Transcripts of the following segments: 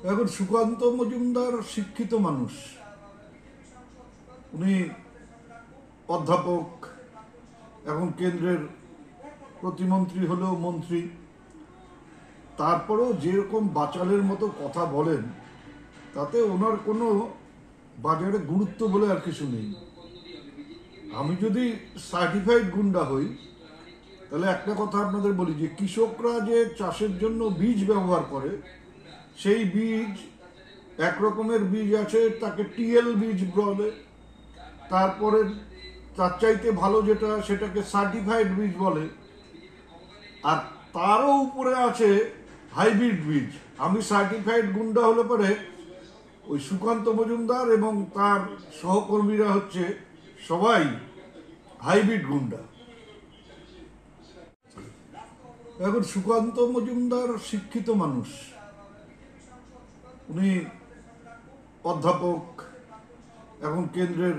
এখন সুকান্ত মজুমদার শিক্ষিত মানুষ, উনি অধ্যাপক, এখন কেন্দ্রের প্রতিমন্ত্রী হলেও মন্ত্রী। তারপরেও যেরকম বাচালের মতো কথা বলেন, তাতে ওনার কোনো বাজারে গুরুত্ব বলে আর কিছু নেই। আমি যদি সার্টিফাইড গুন্ডা হই, তাহলে একটা কথা আপনাদের বলি যে কৃষকরা যে চাষের জন্য বীজ ব্যবহার করে, সেই বীজ এক রকমের বীজ আছে, তাকে টিএল বীজ বলে। তারপরে তার চাইতে ভালো যেটা, সেটাকে সার্টিফাইড বীজ বলে। আর তারও উপরে আছে হাইব্রিড বীজ। আমি সার্টিফাইড গুন্ডা হলে পরে ওই সুকান্ত মজুমদার এবং তার সহকর্মীরা হচ্ছে সবাই হাইব্রিড গুন্ডা। এখন সুকান্ত মজুমদার শিক্ষিত মানুষ, উনি অধ্যাপক, এখন কেন্দ্রের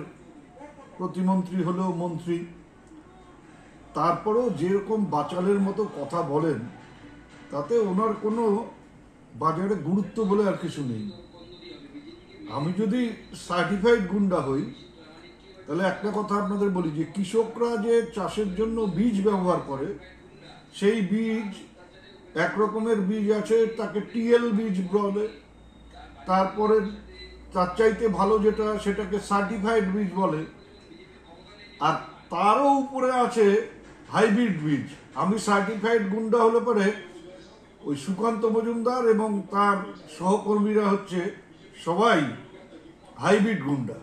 প্রতিমন্ত্রী হলেও মন্ত্রী। তারপরেও যেরকম বাচালের মতো কথা বলেন, তাতে ওনার কোনো বাজারে গুরুত্ব বলে আর কিছু নেই। আমি যদি সার্টিফাইড গুন্ডা হই, তাহলে একটা কথা আপনাদের বলি যে কৃষকরা যে চাষের জন্য বীজ ব্যবহার করে, সেই বীজ এক রকমের বীজ আছে, তাকে টিএল বীজ বলে। তারপরে তার চাইতে ভালো যেটা, সেটাকে সার্টিফাইড বীজ বলে। আর তারও উপরে আছে হাইব্রিড বীজ। আমি সার্টিফাইড গুন্ডা হলে পরে ওই সুকান্ত মজুমদার এবং তার সহকর্মীরা হচ্ছে সবাই হাইব্রিড গুন্ডা।